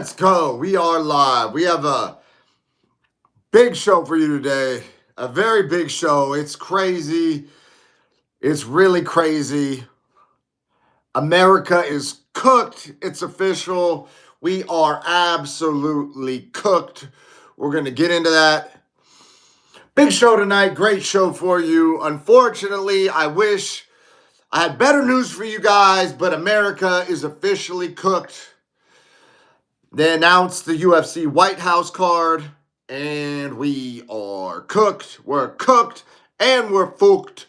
Let's go. We are live. We have a big show for you today. A very big show. It's crazy. It's really crazy. America is cooked. It's official. We are absolutely cooked. We're going to get into that. Big show tonight. Great show for you. Unfortunately, I wish I had better news for you guys, but America is officially cooked. They announced the UFC White House card, and we are cooked. We're cooked, and we're fooked.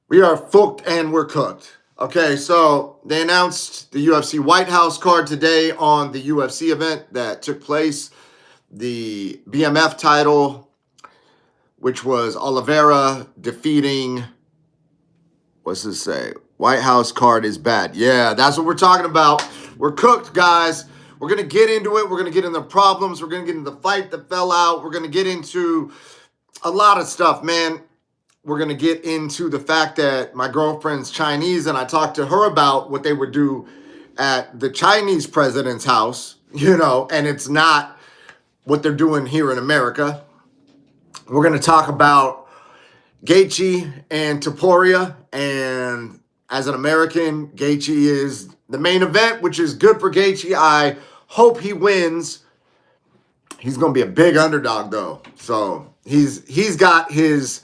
We are fooked, and we're cooked. Okay, so they announced the UFC White House card today on the UFC event that took place. The BMF title, which was Oliveira defeating, what's this say? White House card is bad. Yeah, that's what we're talking about. We're cooked, guys. We're going to get into it. We're going to get into the problems. We're going to get into the fight that fell out. We're going to get into a lot of stuff, man. We're going to get into the fact that my girlfriend's Chinese, and I talked to her about what they would do at the Chinese president's house, and it's not what they're doing here in America. We're going to talk about Gaethje and Topuria, and as an American, Gaethje is the main event, which is good for Gaethje. I hope he wins. He's going to be a big underdog, though. So he's got his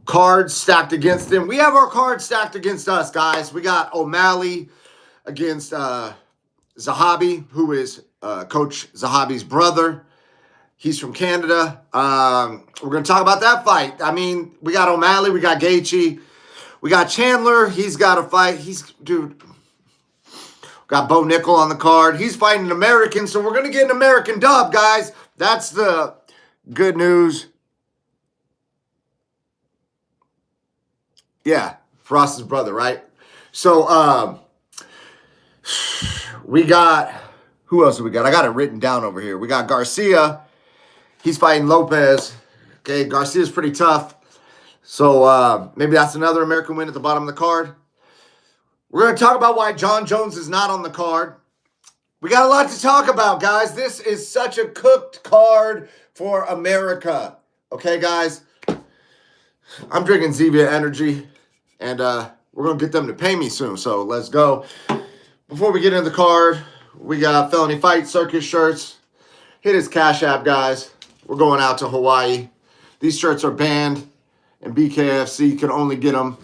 cards stacked against him. We have our cards stacked against us, guys. We got O'Malley against Zahabi, who is Coach Zahabi's brother. He's from Canada. We're going to talk about that fight. I mean, we got O'Malley. We got Gaethje. We got Chandler. He's got a fight. Got Bo Nickel on the card. He's fighting an American, so we're going to get an American dub, guys. That's the good news. Yeah, Frost's brother, right? So we got, who else do we got? I got it written down over here. We got Garcia. He's fighting Lopez. Okay, Garcia's pretty tough. So maybe that's another American win at the bottom of the card. We're going to talk about why John Jones is not on the card. We got a lot to talk about, guys. This is such a cooked card for America. Okay, guys? I'm drinking Zevia Energy, and we're going to get them to pay me soon, so let's go. Before we get into the card, we got Felony Fight Circus shirts. Hit his Cash App, guys. We're going out to Hawaii. These shirts are banned, and BKFC can only get them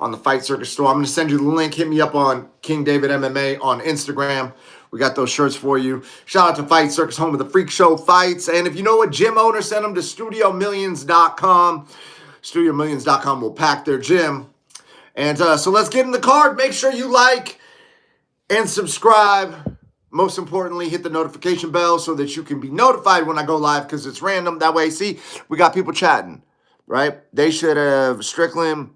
on the Fight Circus store. I'm going to send you the link. Hit me up on King David MMA on Instagram. We got those shirts for you. Shout out to Fight Circus, home of the Freak Show fights. And if you know a gym owner, send them to StudioMillions.com. StudioMillions.com will pack their gym. And so let's get in the card. Make sure you like and subscribe. Most importantly, hit the notification bell so that you can be notified when I go live, because it's random. That way, see, we got people chatting, right? They should have Strickland.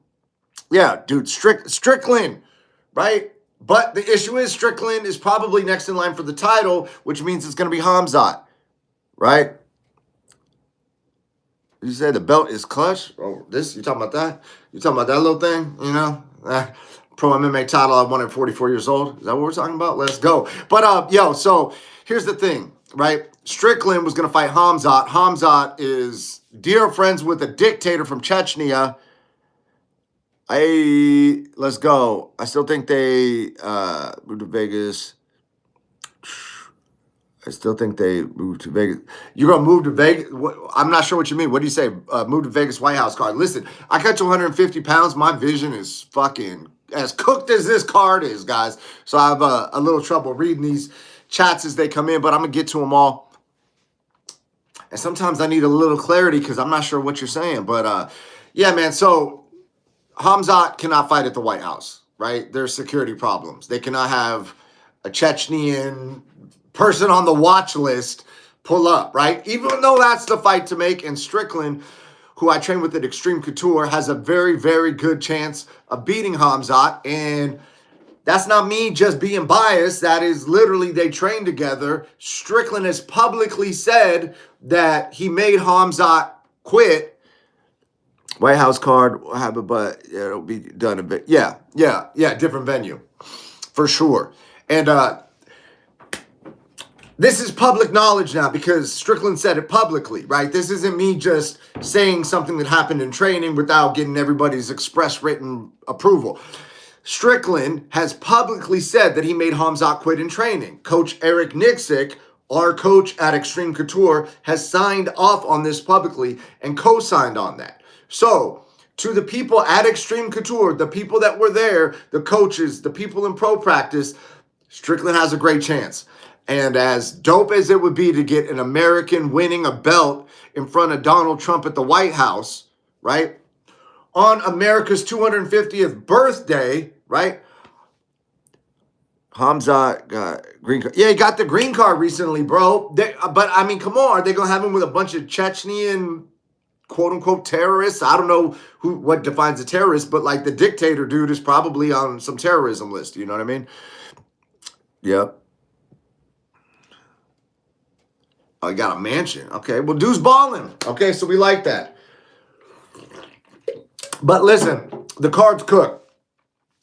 Yeah, dude, Strickland, right? But the issue is Strickland is probably next in line for the title, which means it's going to be Hamzat, right? You say the belt is clutch? Oh, you talking about that? You talking about that little thing, Pro MMA title I won at 44 years old. Is that what we're talking about? Let's go. But, so here's the thing, right? Strickland was going to fight Hamzat. Hamzat is dear friends with a dictator from Chechnya. Let's go. I still think they moved to Vegas. I still think they moved to Vegas. You're going to move to Vegas? I'm not sure what you mean. What do you say? Move to Vegas White House card. Listen, I cut 250 pounds. My vision is fucking as cooked as this card is, guys. So I have a little trouble reading these chats as they come in, but I'm going to get to them all. And sometimes I need a little clarity because I'm not sure what you're saying. But, yeah, man, so Hamzat cannot fight at the White House, right? There's security problems. They cannot have a Chechnyan person on the watch list pull up, right? Even though that's the fight to make, and Strickland, who I train with at Extreme Couture, has a very, very good chance of beating Hamzat. And that's not me just being biased. That is literally, they train together. Strickland has publicly said that he made Hamzat quit. White House card will have it, but it'll be done a bit. Yeah, different venue for sure. And This is public knowledge now because Strickland said it publicly, right? This isn't me just saying something that happened in training without getting everybody's express written approval. Strickland has publicly said that he made Hamzat quit in training. Coach Eric Nixick, our coach at Extreme Couture, has signed off on this publicly and co-signed on that. So, to the people at Extreme Couture, the people that were there, the coaches, the people in pro practice, Strickland has a great chance. And as dope as it would be to get an American winning a belt in front of Donald Trump at the White House, right? On America's 250th birthday, right? Hamza got green card. Yeah, he got the green card recently, bro. But I mean, come on. Are they going to have him with a bunch of Chechnyan quote unquote terrorists? I don't know what defines a terrorist, but like the dictator dude is probably on some terrorism list. You know what I mean? Yep. Oh, he got a mansion. Okay, well, dude's balling. Okay, so we like that. But listen, the card's cooked.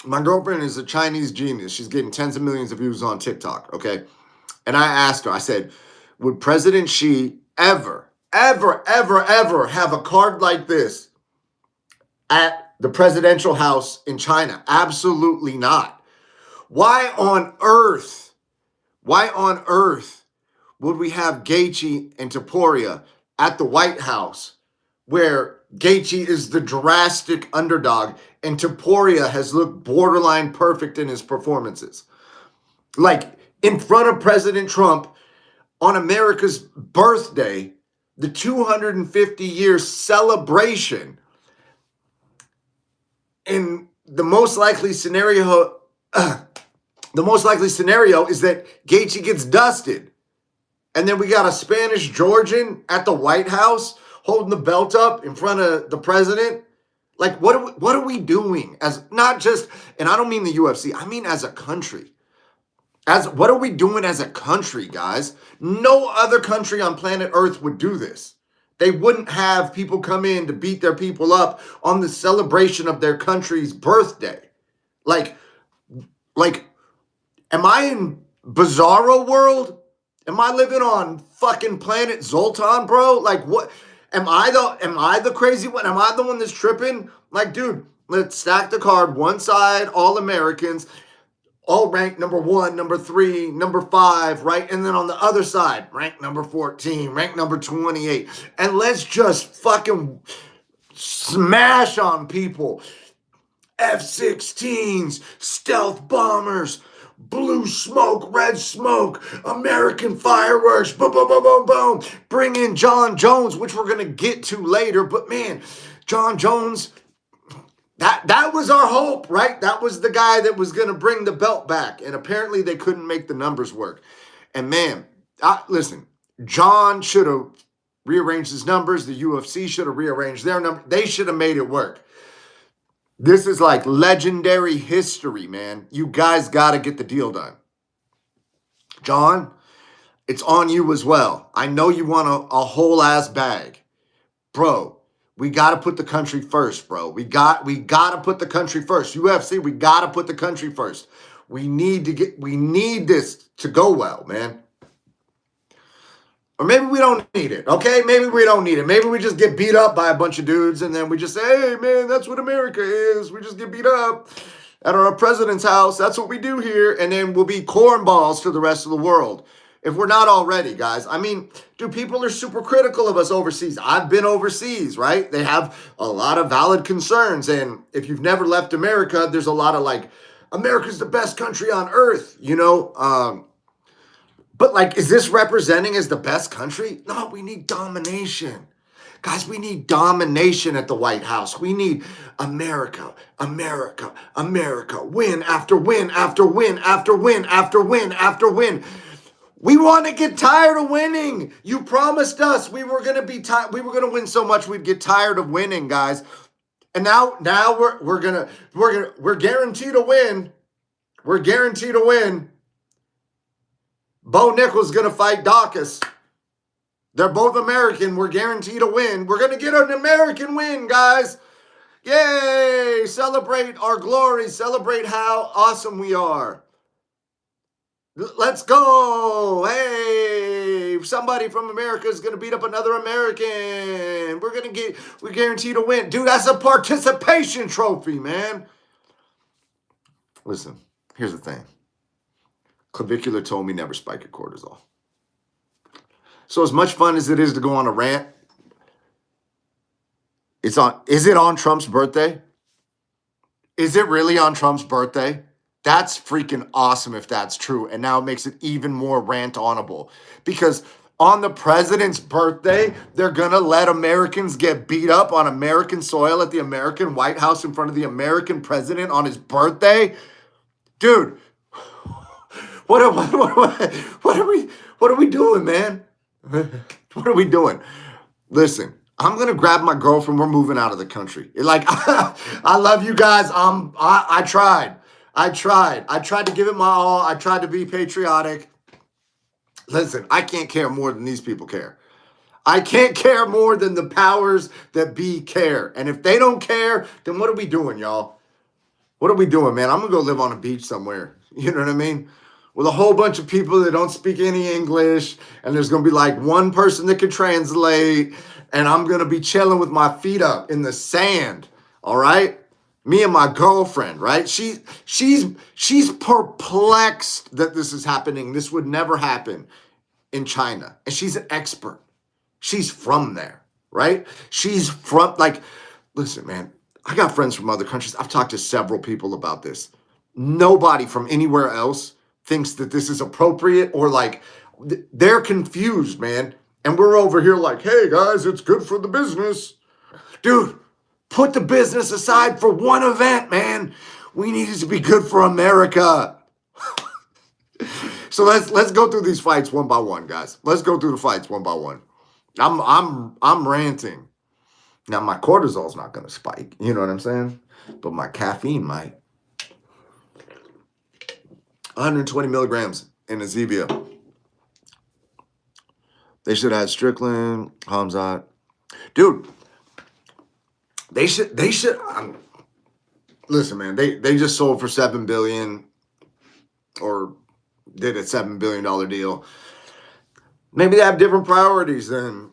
My girlfriend is a Chinese genius. She's getting tens of millions of views on TikTok, okay? And I asked her, I said, would President Xi ever have a card like this at the presidential house in China? Absolutely not. Why on earth would we have Gaethje and Topuria at the White House where Gaethje is the drastic underdog and Topuria has looked borderline perfect in his performances? Like, in front of President Trump on America's birthday, the 250-year celebration, and the most likely scenario is that Gaethje gets dusted. And then we got a Spanish Georgian at the White House holding the belt up in front of the president. Like, what are we doing as not just, and I don't mean the UFC, I mean as a country. What are we doing as a country, guys? No other country on planet Earth would do this. They wouldn't have people come in to beat their people up on the celebration of their country's birthday. Like, am I in Bizarro world? Am I living on fucking planet Zoltan, bro? Like, what? Am I the crazy one? Am I the one that's tripping? Like, dude, let's stack the card. One side, all Americans, all ranked number 1, number 3, number 5, right? And then on the other side, ranked number 14, ranked number 28. And let's just fucking smash on people. F-16s, stealth bombers, blue smoke, red smoke, American fireworks, boom, boom, boom, boom, boom. Bring in John Jones, which we're going to get to later. But man, John Jones, that was our hope, right? That was the guy that was going to bring the belt back. And apparently they couldn't make the numbers work. And man, listen, John should have rearranged his numbers. The UFC should have rearranged their numbers. They should have made it work. This is like legendary history, man. You guys got to get the deal done. John, it's on you as well. I know you want a whole ass bag. Bro, we got to put the country first, bro. We got to put the country first. UFC, we got to put the country first. We need this to go well, man. Or maybe we don't need it, okay? Maybe we don't need it. Maybe we just get beat up by a bunch of dudes and then we just say, hey, man, that's what America is. We just get beat up at our president's house. That's what we do here. And then we'll be cornballs to the rest of the world. If we're not already, guys. I mean, dude, people are super critical of us overseas. I've been overseas, right? They have a lot of valid concerns. And if you've never left America, there's a lot of like, America's the best country on earth, you know? But like, is this representing as the best country? No, we need domination. Guys, we need domination at the White House. We need America, America, America, win after win after win after win after win after win. We want to get tired of winning. You promised us we were going to be we were going to win so much we'd get tired of winning, guys. And now we're guaranteed to win. We're guaranteed to win. Bo Nickal's going to fight Dawkins. They're both American. We're guaranteed to win. We're going to get an American win, guys. Yay! Celebrate our glory. Celebrate how awesome we are. Let's go. Hey, somebody from America is going to beat up another American. We're guaranteed to win. Dude, that's a participation trophy, man. Listen, here's the thing. Clavicular told me never spike your cortisol. So as much fun as it is to go on a rant, is it on Trump's birthday? Is it really on Trump's birthday? That's freaking awesome if that's true. And now it makes it even more rant onable. Because on the president's birthday, they're going to let Americans get beat up on American soil at the American White House in front of the American president on his birthday? Dude, what are we doing, man? What are we doing? Listen, I'm gonna grab my girlfriend. We're moving out of the country. Like, I love you guys. I tried. I tried to give it my all. I tried to be patriotic. Listen, I can't care more than these people care. I can't care more than the powers that be care. And if they don't care, then what are we doing, y'all? What are we doing, man? I'm gonna go live on a beach somewhere. You know what I mean? With a whole bunch of people that don't speak any English, and there's gonna be like one person that can translate, and I'm gonna be chilling with my feet up in the sand. All right, me and my girlfriend, right? She's perplexed that this is happening. This would never happen in China, and she's an expert. She's from there, right? She's from like, listen, man. I got friends from other countries. I've talked to several people about this. Nobody from anywhere else thinks that this is appropriate or like they're confused, man. And we're over here like, hey guys, it's good for the business. Dude, put the business aside for one event, man. We need it to be good for America. So let's go through these fights one by one, guys. Let's go through the fights one by one. I'm ranting. Now my cortisol's not gonna spike, you know what I'm saying? But my caffeine might. 120 milligrams in a Zevia. They should have Strickland, Hamzat. Dude, they should, listen, man, they just sold for $7 billion or did a $7 billion deal. Maybe they have different priorities than,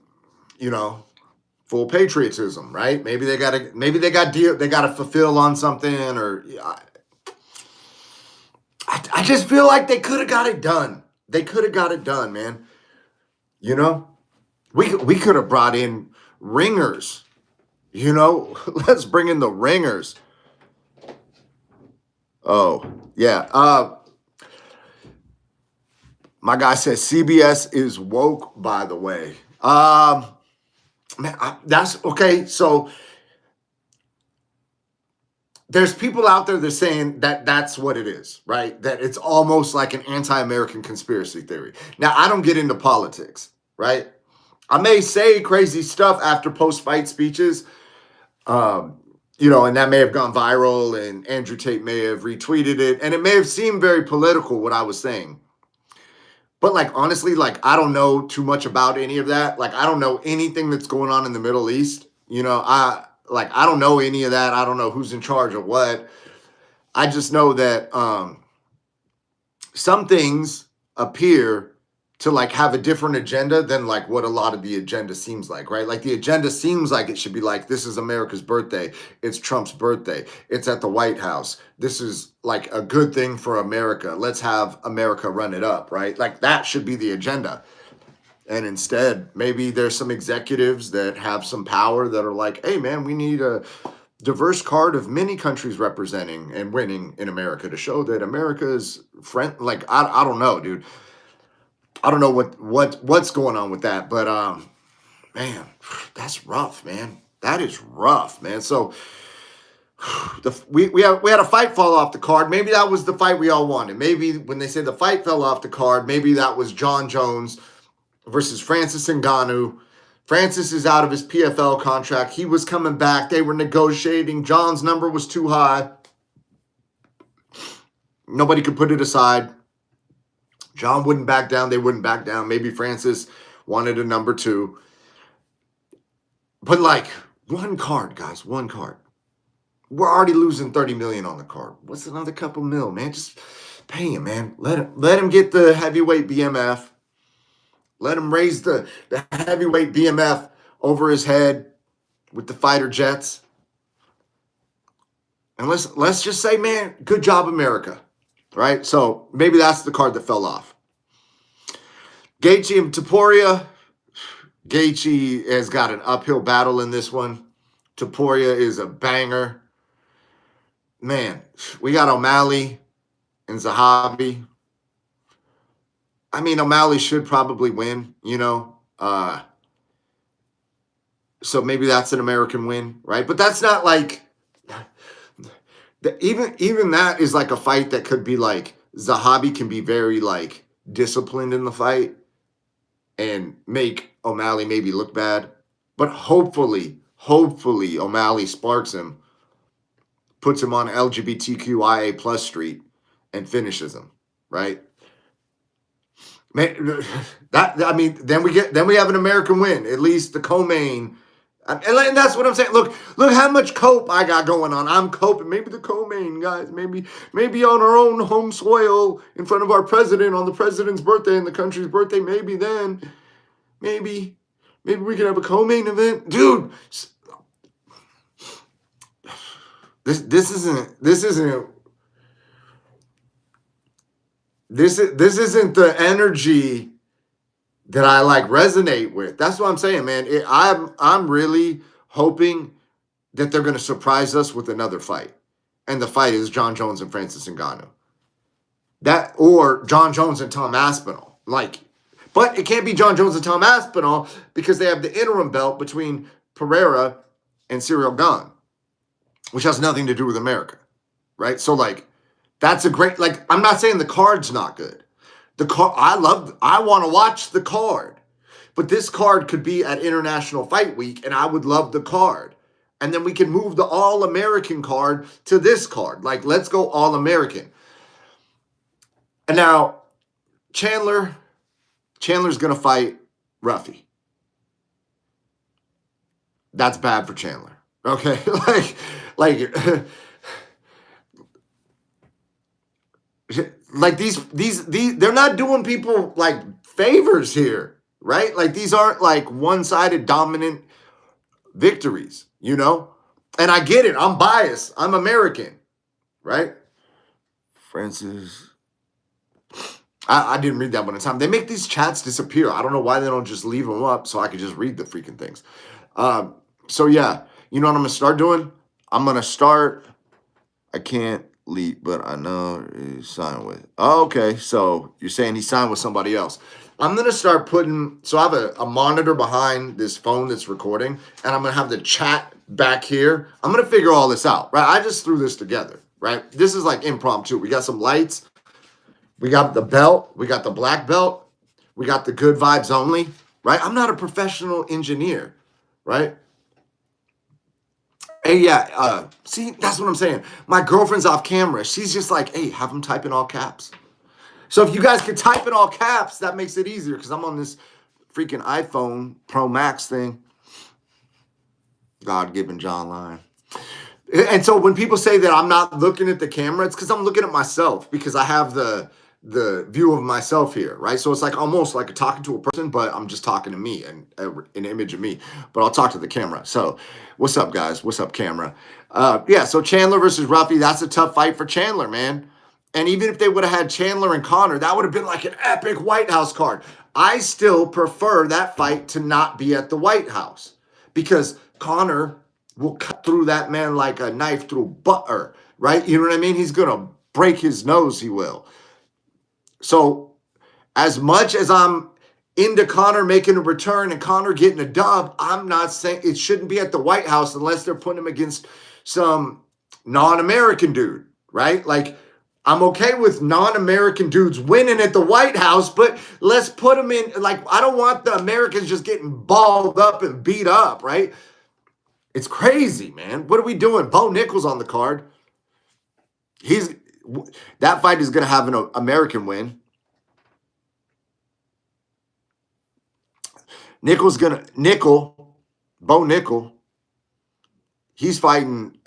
full patriotism, right? Maybe they got to fulfill on something or I just feel like they could have got it done. They could have got it done, man. We could have brought in ringers. Let's bring in the ringers. Oh, yeah. My guy says CBS is woke, by the way. Man, that's okay. So there's people out there that are saying that that's what it is, right? That it's almost like an anti-American conspiracy theory. Now, I don't get into politics, right? I may say crazy stuff after post-fight speeches, and that may have gone viral and Andrew Tate may have retweeted it, and it may have seemed very political what I was saying. But like, honestly, like, I don't know too much about any of that. Like, I don't know anything that's going on in the Middle East. I don't know any of that. I don't know who's in charge of what. I just know that some things appear to like have a different agenda than like what a lot of the agenda seems like, right? Like the agenda seems like it should be like, this is America's birthday. It's Trump's birthday. It's at the White House. This is like a good thing for America. Let's have America run it up, right? Like that should be the agenda. And instead, maybe there's some executives that have some power that are like, hey man, we need a diverse card of many countries representing and winning in America to show that America is friend. Like, I don't know, dude. I don't know what's going on with that, but man, that's rough, man. That is rough, man. So we had a fight fall off the card. Maybe that was the fight we all wanted. Maybe when they say the fight fell off the card, maybe that was John Jones versus Francis Ngannou. Francis is out of his PFL contract. He was coming back. They were negotiating. John's number was too high. Nobody could put it aside. John wouldn't back down. They wouldn't back down. Maybe Francis wanted a number 2. But like, one card, guys, one card. We're already losing $30 million on the card. What's another couple mil, man? Just pay him, man. Let him get the heavyweight BMF. Let him raise the heavyweight BMF over his head with the fighter jets. And let's just say, man, good job, America. Right? So maybe that's the card that fell off. Gaethje and Topuria. Gaethje has got an uphill battle in this one. Topuria is a banger. Man, we got O'Malley and Zahabi. I mean, O'Malley should probably win, you know. So maybe that's an American win, right? But that's not like even that is like a fight that could be like Zahabi can be very like disciplined in the fight and make O'Malley maybe look bad. But hopefully O'Malley sparks him, puts him on LGBTQIA plus street, and finishes him, right? Man, then we have an American win. At least the co-main, and that's what I'm saying. Look how much cope I got going on. I'm coping. Maybe the co-main guys, maybe on our own home soil in front of our president on the president's birthday and the country's birthday. Maybe then, maybe we can have a co-main event, dude. This isn't the energy that I like resonate with. That's what I'm saying, man. I'm really hoping that they're going to surprise us with another fight, and the fight is John Jones and Francis Ngannou. That or John Jones and Tom Aspinall. But it can't be John Jones and Tom Aspinall because they have the interim belt between Pereira and Cyril Gane, which has nothing to do with America, right? So that's a great, I'm not saying the card's not good. I want to watch the card, but this card could be at International Fight Week, and I would love the card. And then we can move the All-American card to this card. Let's go All-American. And now, Chandler's going to fight Ruffy. That's bad for Chandler. Okay? These they're not doing people favors here, right? These aren't one-sided dominant victories, you know? And I get it. I'm biased. I'm American, right? Francis. I didn't read that one in time. They make these chats disappear. I don't know why they don't just leave them up so I could just read the freaking things. So yeah, you know what I'm going to start doing? I can't leak, but I know he signed with. Oh, okay, so you're saying he signed with somebody else. I'm going to start so I have a monitor behind this phone that's recording, and I'm going to have the chat back here. I'm going to figure all this out, right? I just threw this together, right? This is impromptu. We got some lights. We got the belt. We got the black belt. We got the good vibes only, right? I'm not a professional engineer, right? Hey, yeah, see, that's what I'm saying. My girlfriend's off camera. She's just hey, have them type in all caps. So if you guys could type in all caps, that makes it easier because I'm on this freaking iPhone Pro Max thing. God-given John Lyon. And so when people say that I'm not looking at the camera, it's because I'm looking at myself because I have the view of myself here, right? So it's almost like talking to a person, but I'm just talking to me and an image of me, but I'll talk to the camera. So what's up, guys? What's up, camera? Yeah, so Chandler versus Ruffy, that's a tough fight for Chandler, man. And even if they would have had Chandler and Conor, that would have been an epic White House card. I still prefer that fight to not be at the White House because Conor will cut through that man like a knife through butter, right? You know what I mean? He's going to break his nose, he will. So as much as I'm into Conor making a return and Conor getting a dub, I'm not saying it shouldn't be at the White House unless they're putting him against some non-American dude, right? I'm okay with non-American dudes winning at the White House, but let's put them in, I don't want the Americans just getting balled up and beat up, right? It's crazy, man. What are we doing? Bo Nickal's on the card. That fight is going to have an American win. Bo Nickal, he's fighting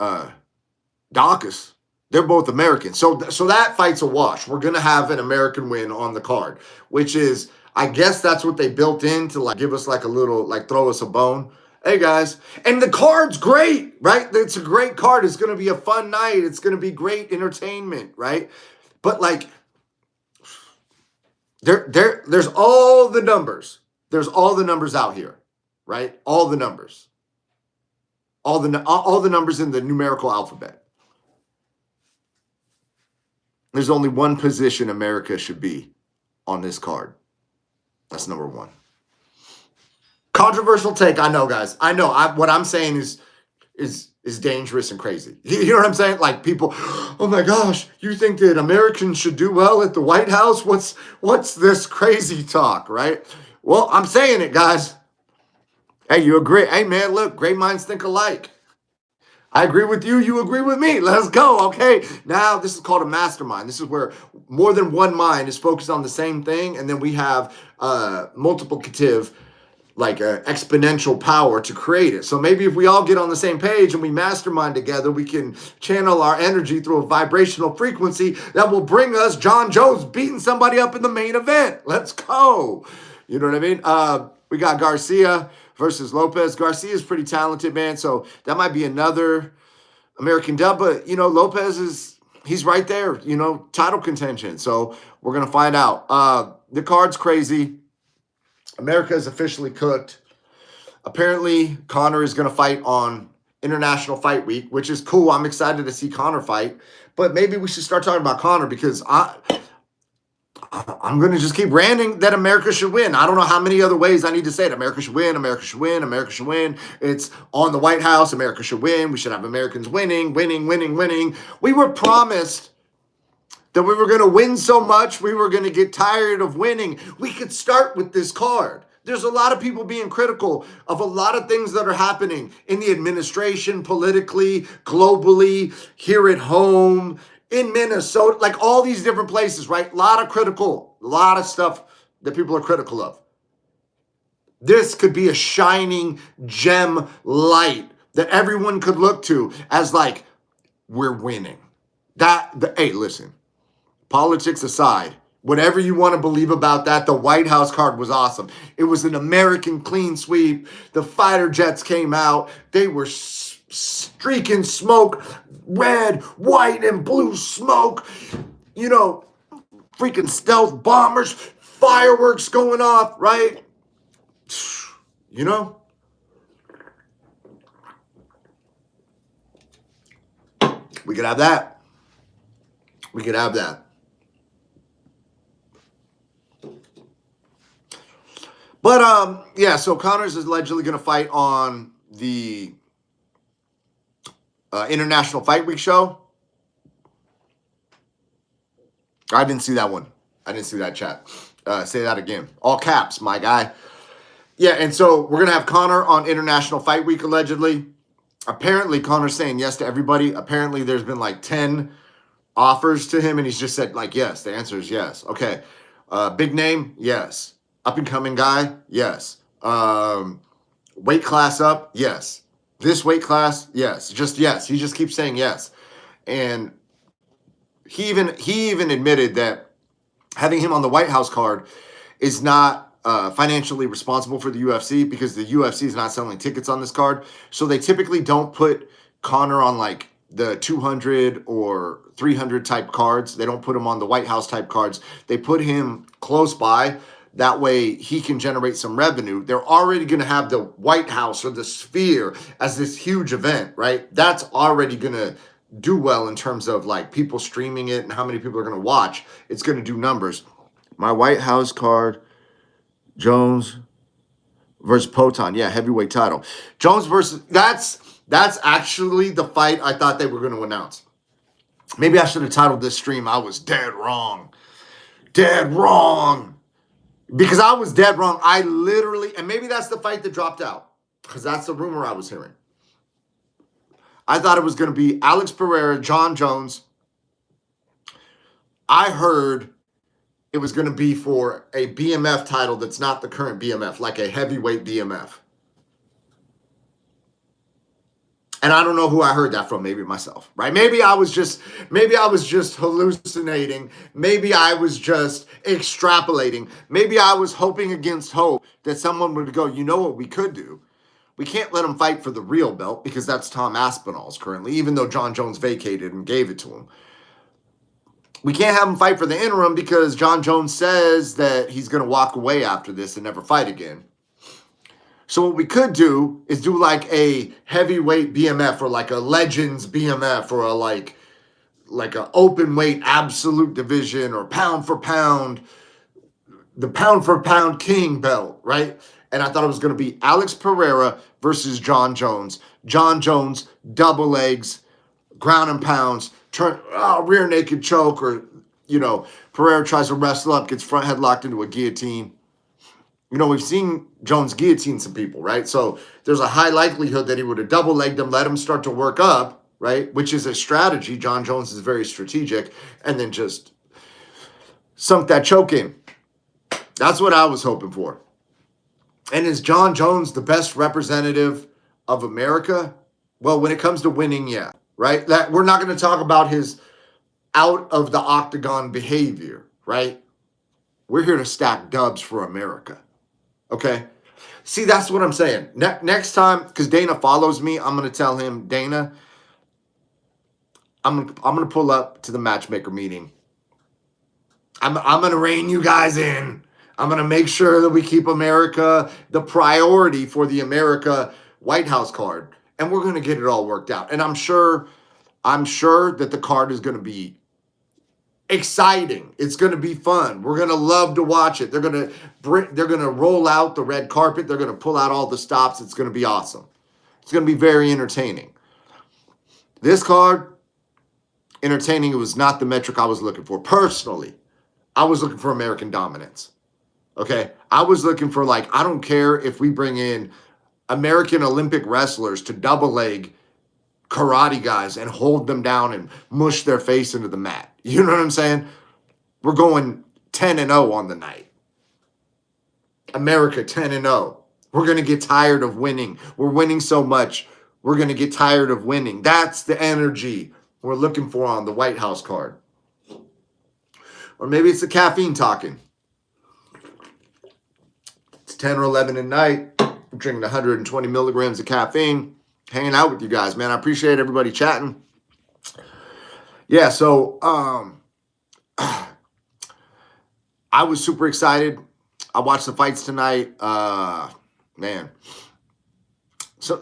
Dawkins. They're both American. So that fight's a wash. We're going to have an American win on the card, which is, I guess that's what they built in to like give us like a little, like throw us a bone. Hey guys. And the card's great, right? It's a great card. It's going to be a fun night. It's going to be great entertainment, right? But like, there's all the numbers. There's all the numbers out here, right? All the numbers. All the numbers in the numerical alphabet. There's only one position America should be on this card. That's number one. Controversial take, I know, guys. I know. What I'm saying is dangerous and crazy. You know what I'm saying? Like people, oh my gosh, you think that Americans should do well at the White House? What's this crazy talk, right? Well, I'm saying it, guys. Hey, you agree? Hey, man, look, great minds think alike. I agree with you. You agree with me. Let's go. Okay. Now this is called a mastermind. This is where more than one mind is focused on the same thing. And then we have multiplicative, like exponential power to create it. So maybe if we all get on the same page and we mastermind together, we can channel our energy through a vibrational frequency that will bring us John Jones beating somebody up in the main event. Let's go. You know what I mean? We got Garcia versus Lopez. Garcia is pretty talented, man. So that might be another American dub. But, you know, Lopez he's right there, you know, title contention. So we're going to find out. The card's crazy. America is officially cooked. Apparently, Conor is going to fight on International Fight Week, which is cool. I'm excited to see Conor fight. But maybe we should start talking about Conor because I'm going to just keep ranting that America should win. I don't know how many other ways I need to say it. America should win. America should win. America should win. It's on the White House. America should win. We should have Americans winning, winning, winning, winning. We were promised that we were going to win so much, we were going to get tired of winning. We could start with this card. There's a lot of people being critical of a lot of things that are happening in the administration, politically, globally, here at home, in Minnesota, like all these different places, right? A lot of stuff that people are critical of. This could be a shining gem light that everyone could look to as like, we're winning. Hey, listen. Politics aside, whatever you want to believe about that, the White House card was awesome. It was an American clean sweep. The fighter jets came out. They were streaking smoke, red, white, and blue smoke. You know, freaking stealth bombers, fireworks going off, right? You know? We could have that. We could have that. But, yeah, so Conor's is allegedly going to fight on the International Fight Week show. I didn't see that one. I didn't see that chat. Say that again. All caps, my guy. Yeah, and so we're going to have Conor on International Fight Week, allegedly. Apparently, Conor's saying yes to everybody. Apparently, there's been like 10 offers to him, and he's just said, like, yes. The answer is yes. Okay. Big name? Yes. Up-and-coming guy? Yes. Weight class up? Yes. This weight class? Yes. Just yes. He just keeps saying yes. And he even admitted that having him on the White House card is not financially responsible for the UFC because the UFC is not selling tickets on this card. So they typically don't put Conor on like the 200 or 300 type cards. They don't put him on the White House type cards. They put him close by. That way he can generate some revenue. They're already going to have the White House or the Sphere as this huge event, right? That's already going to do well in terms of like people streaming it and how many people are going to watch. It's going to do numbers. My White House card, Jones versus Poton. Yeah, heavyweight title. Jones versus, that's actually the fight I thought they were going to announce. Maybe I should have titled this stream, I was dead wrong. Dead wrong. Because I was dead wrong. I literally, and maybe that's the fight that dropped out. Because that's the rumor I was hearing. I thought it was going to be Alex Pereira, John Jones. I heard it was going to be for a BMF title that's not the current BMF, like a heavyweight BMF. And I don't know who I heard that from, maybe myself, right? Maybe I was just hallucinating. Maybe I was just extrapolating. Maybe I was hoping against hope that someone would go, you know what we could do? We can't let him fight for the real belt because that's Tom Aspinall's currently, even though John Jones vacated and gave it to him. We can't have him fight for the interim because John Jones says that he's going to walk away after this and never fight again. So what we could do is do like a heavyweight BMF or like a Legends BMF or a like a open weight absolute division or pound for pound, the pound for pound king belt, right? And I thought it was going to be Alex Pereira versus John Jones. John Jones, double legs, ground and pounds, rear naked choke, or, Pereira tries to wrestle up, gets front headlocked into a guillotine. We've seen Jones guillotine some people, right? So there's a high likelihood that he would have double legged him, let him start to work up, right? Which is a strategy. John Jones is very strategic, and then just sunk that choke in. That's what I was hoping for. And is John Jones the best representative of America? Well, when it comes to winning, yeah, right? That we're not going to talk about his out of the octagon behavior, right? We're here to stack dubs for America. Okay? See, that's what I'm saying. Next time, because Dana follows me, I'm going to tell him, Dana, I'm going to pull up to the matchmaker meeting. I'm going to rein you guys in. I'm going to make sure that we keep America the priority for the America White House card. And we're going to get it all worked out. And I'm sure that the card is going to be exciting. It's going to be fun. We're going to love to watch it. They're going to roll out the red carpet. They're going to pull out all the stops. It's going to be awesome. It's going to be very entertaining. This card, entertaining, it was not the metric I was looking for. Personally, I was looking for American dominance. Okay? I was looking for, I don't care if we bring in American Olympic wrestlers to double leg karate guys and hold them down and mush their face into the mat. You know what I'm saying? We're going 10-0 on the night. America 10-0. We're going to get tired of winning. We're winning so much. We're going to get tired of winning. That's the energy we're looking for on the White House card. Or maybe it's the caffeine talking. It's 10 or 11 at night. I'm drinking 120 milligrams of caffeine. Hanging out with you guys, man. I appreciate everybody chatting. Yeah, so I was super excited. I watched the fights tonight. Man. So,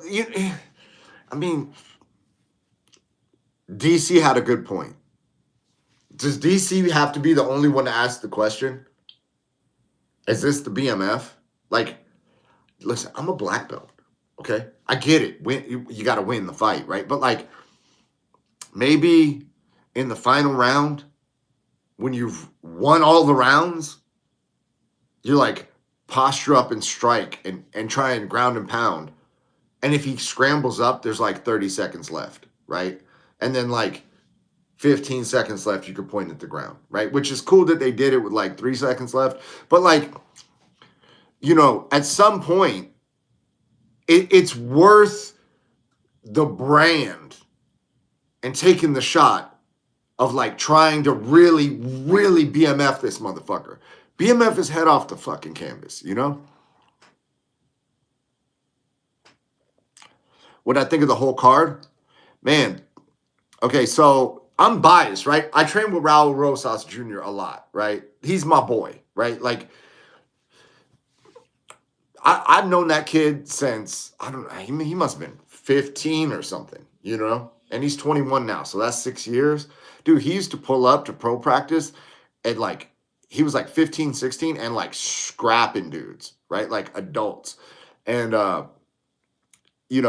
DC had a good point. Does DC have to be the only one to ask the question? Is this the BMF? Listen, I'm a black belt. Okay, I get it. You got to win the fight, right? But maybe in the final round, when you've won all the rounds, you posture up and strike and try and ground and pound. And if he scrambles up, there's 30 seconds left, right? And then 15 seconds left, you could point at the ground, right? Which is cool that they did it with 3 seconds left. But at some point, it's worth the brand and taking the shot of trying to really, really BMF this motherfucker. BMF his head off the fucking canvas, What I think of the whole card? Man, okay, so I'm biased, right? I train with Raul Rosas Jr. a lot, right? He's my boy, right? I've known that kid since, I don't know, he must have been 15 or something, And he's 21 now, so that's 6 years. Dude, he used to pull up to pro practice and he was 15, 16 and scrapping dudes, right? Adults. And, he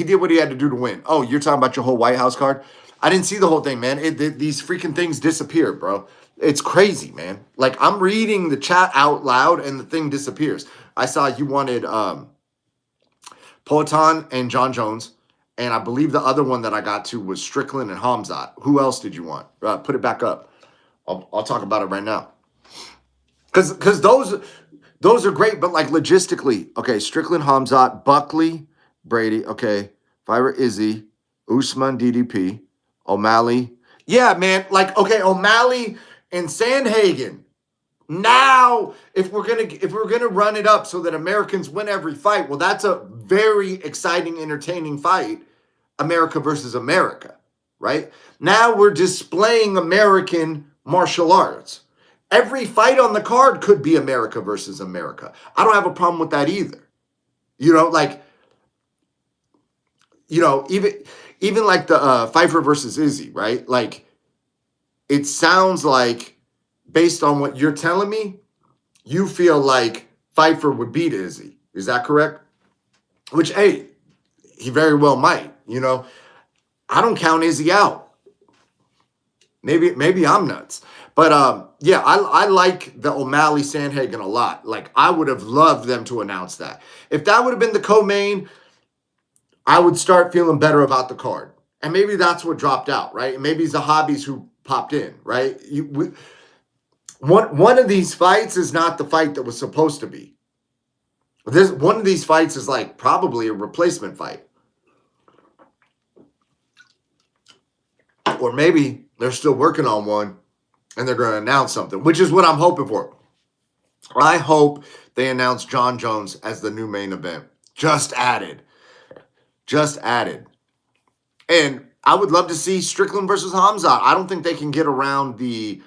did what he had to do to win. Oh, you're talking about your whole White House card? I didn't see the whole thing, man. These freaking things disappeared, bro. It's crazy, man. I'm reading the chat out loud and the thing disappears. I saw you wanted Poatan and John Jones, and I believe the other one that I got to was Strickland and Hamzat. Who else did you want? Put it back up. I'll talk about it right now. Because those Those are great, but like logistically, okay, Strickland, Hamzat, Buckley, Brady, okay, Fire Izzy, Usman, DDP, O'Malley. Yeah, man, like okay, O'Malley and Sandhagen. Now, if we're gonna run it up so that Americans win every fight, well, that's a very exciting, entertaining fight. America versus America, right? Now we're displaying American martial arts. Every fight on the card could be America versus America. I don't have a problem with that either. You know, like, even like the Pfeiffer versus Izzy, right? Like, it sounds like, based on what you're telling me, you feel like Pfeiffer would beat Izzy. Is that correct? Which, hey, he very well might. I don't count Izzy out. Maybe I'm nuts. But yeah, I like the O'Malley Sandhagen a lot. Like, I would have loved them to announce that. If that would have been the co-main, I would start feeling better about the card. And maybe that's what dropped out, right? Maybe it's the hobbies who popped in, right? One of these fights is not the fight that was supposed to be. One of these fights is like probably a replacement fight. Or maybe they're still working on one and they're going to announce something, which is what I'm hoping for. I hope they announce John Jones as the new main event. Just added. And I would love to see Strickland versus Hamzat. I don't think they can get around the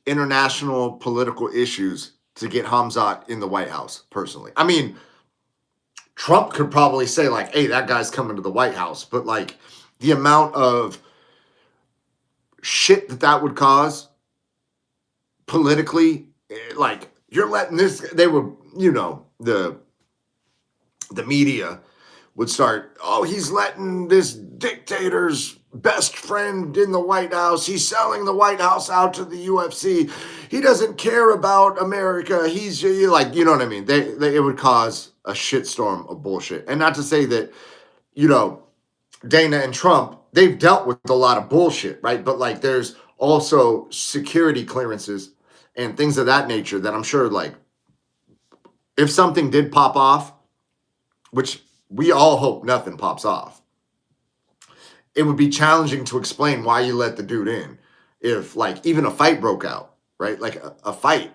international political issues to get Hamzat in the White House, personally. I mean, Trump could probably say, like, hey, that guy's coming to the White House. But, like, the amount of shit that would cause politically, like, you're letting this, they would, the media would start, oh, he's letting this dictator's best friend in the White House. He's selling the White House out to the UFC. He doesn't care about America. He's like, you know what I mean? It would cause a shitstorm of bullshit. And not to say that, Dana and Trump, they've dealt with a lot of bullshit, right? But like, there's also security clearances and things of that nature that I'm sure, like, if something did pop off, which we all hope nothing pops off, it would be challenging to explain why you let the dude in. If, like, even a fight broke out, right? Like a fight,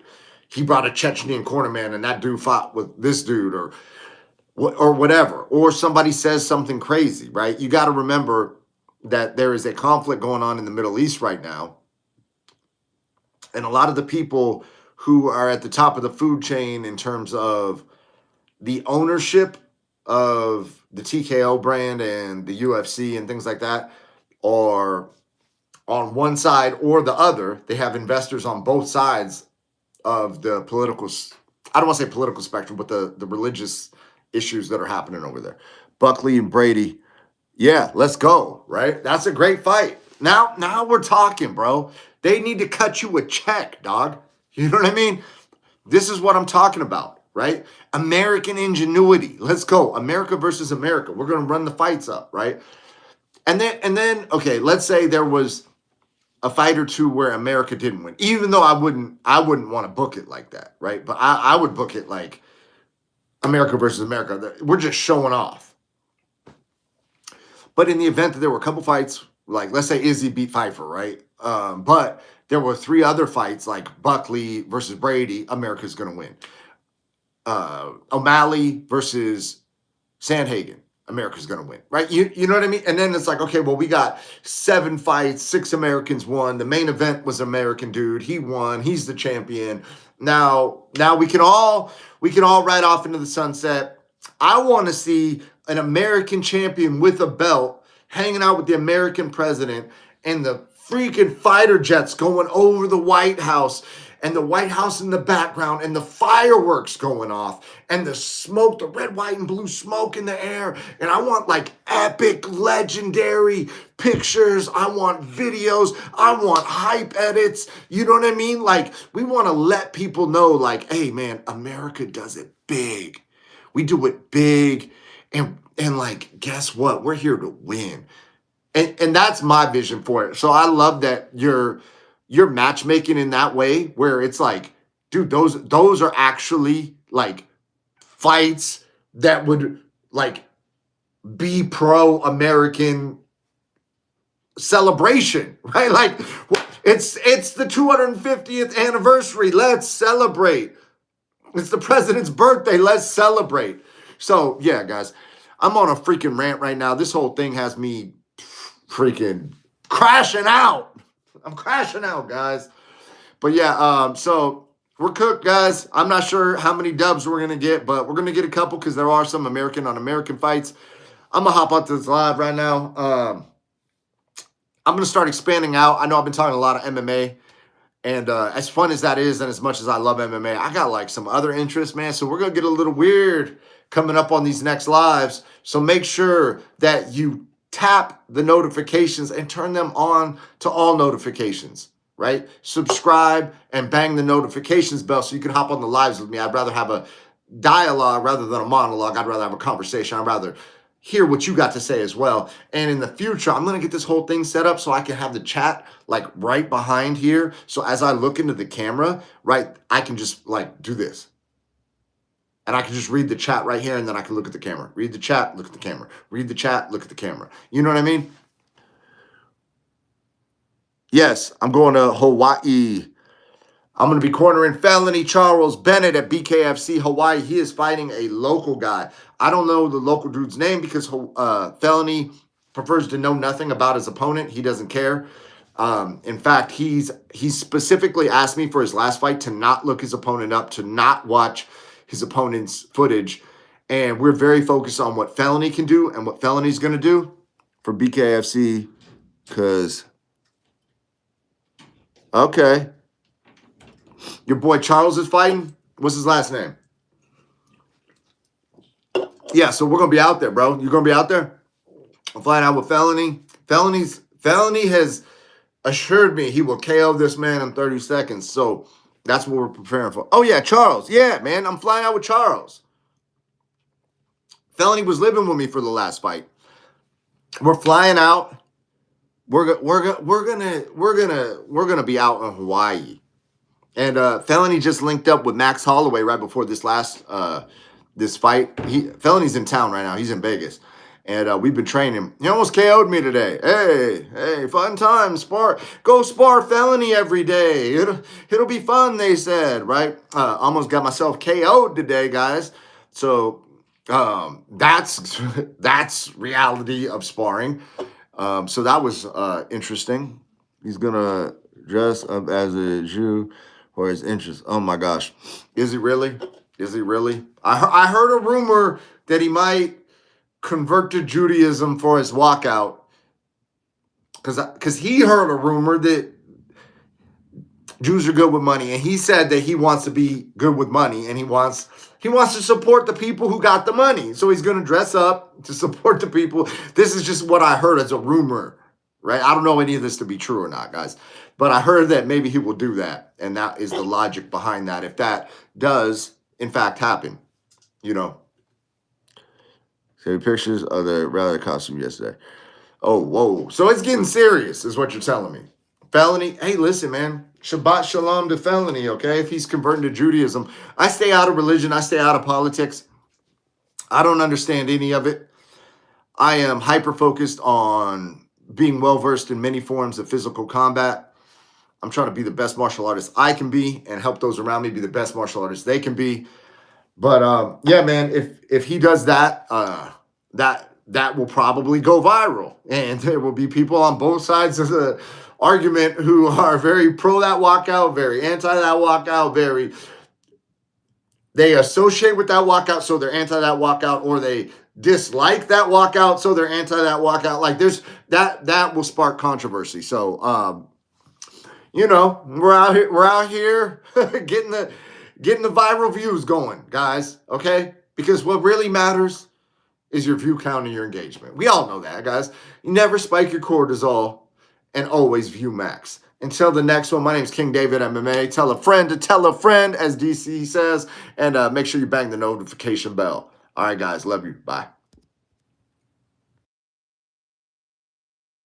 he brought a Chechnyan cornerman and that dude fought with this dude or whatever, or somebody says something crazy, right? You got to remember that there is a conflict going on in the Middle East right now. And a lot of the people who are at the top of the food chain in terms of the ownership of the TKO brand and the UFC and things like that are on one side or the other. They have investors on both sides of the political, I don't want to say political spectrum, but the religious issues that are happening over there. Buckley and Brady, yeah, let's go, right? That's a great fight. Now we're talking, bro. They need to cut you a check, dog. You know what I mean? This is what I'm talking about, right? American ingenuity. Let's go. America versus America. We're going to run the fights up, right? And then, okay, let's say there was a fight or two where America didn't win, even though I wouldn't want to book it like that, right? But I would book it like America versus America. We're just showing off. But in the event that there were a couple fights, like let's say Izzy beat Pfeiffer, right? But there were 3 other fights like Buckley versus Brady, America's going to win. O'Malley versus Sandhagen, America's going to win, right? You know what I mean? And then it's like, okay, well, we got 7 fights, 6 Americans won. The main event was American dude. He won. He's the champion. Now we can all ride off into the sunset. I want to see an American champion with a belt hanging out with the American president and the freaking fighter jets going over the White House and the White House in the background and the fireworks going off and the smoke, the red, white, and blue smoke in the air. And I want like epic, legendary pictures. I want videos. I want hype edits. You know what I mean? Like, we want to let people know, like, hey, man, America does it big. We do it big. And like, guess what? We're here to win. And that's my vision for it. So I love that you're matchmaking in that way where it's like dude, those are actually like fights that would like be pro-American celebration, right? Like it's the 250th anniversary. Let's celebrate. It's the president's birthday. Let's celebrate. So yeah, guys, I'm on a freaking rant right now. This whole thing has me freaking crashing out. I'm crashing out, guys. But yeah, so we're cooked, guys. I'm not sure how many dubs we're gonna get, but we're gonna get a couple because there are some American on American fights. I'm gonna hop onto this live right now. I'm gonna start expanding out. I know I've been talking a lot of MMA, and as fun as that is, and as much as I love MMA, I got like some other interests, man. So we're gonna get a little weird coming up on these next lives. So make sure that you tap the notifications and turn them on to all notifications, right? Subscribe and bang the notifications bell so you can hop on the lives with me. I'd rather have a dialogue rather than a monologue. I'd rather have a conversation. I'd rather hear what you got to say as well. And in the future, I'm going to get this whole thing set up so I can have the chat like right behind here. So as I look into the camera, right, I can just like do this. And I can just read the chat right here, and then I can look at the camera. Read the chat, look at the camera. Read the chat, look at the camera. You know what I mean? Yes, I'm going to Hawaii. I'm going to be cornering Felony Charles Bennett at BKFC Hawaii. He is fighting a local guy. I don't know the local dude's name because Felony prefers to know nothing about his opponent. He doesn't care. In fact, he's specifically asked me for his last fight to not look his opponent up, to not watch his opponent's footage. And we're very focused on what Felony can do and what Felony's going to do for BKFC because, okay. Your boy Charles is fighting. What's his last name? Yeah, so we're going to be out there, bro. You're going to be out there? I'm flying out with Felony. Felony has assured me he will KO this man in 30 seconds. So that's what we're preparing for. Oh, yeah, Charles. Yeah, man, I'm flying out with Charles. Felony was living with me for the last fight. We're flying out. We're gonna be out in Hawaii. And Felony just linked up with Max Holloway right before this last this fight. Felony's in town right now. He's in Vegas. And we've been training him. He almost KO'd me today. Hey, fun time. Go spar Felony every day. It'll be fun, they said, right? Almost got myself KO'd today, guys. So that's reality of sparring. So that was interesting. He's going to dress up as a Jew for his interest. Oh, my gosh. Is he really? Is he really? I heard a rumor that he might convert to Judaism for his walkout, because he heard a rumor that Jews are good with money, and he said that he wants to be good with money, and he wants to support the people who got the money. So he's going to dress up to support the people. This is just what I heard as a rumor, right? I don't know any of this to be true or not, guys, but I heard that maybe he will do that, and that is the logic behind that. If that does in fact happen, you know. So pictures of the rally costume yesterday. Oh, whoa. So it's getting serious is what you're telling me. Felony. Hey, listen, man. Shabbat shalom to Felony, okay? If he's converting to Judaism. I stay out of religion. I stay out of politics. I don't understand any of it. I am hyper-focused on being well-versed in many forms of physical combat. I'm trying to be the best martial artist I can be and help those around me be the best martial artists they can be. But yeah, man, if he does that, that will probably go viral, and there will be people on both sides of the argument who are very pro that walkout, very anti that walkout, they associate with that walkout, so they're anti that walkout, or they dislike that walkout, so they're anti that walkout. Like there's that will spark controversy. So you know, we're out here getting the viral views going, guys, okay? Because what really matters is your view count and your engagement. We all know that, guys. You never spike your cortisol and always view max. Until the next one, my name is King David MMA. Tell a friend to tell a friend, as DC says, and make sure you bang the notification bell. All right, guys, love you. Bye.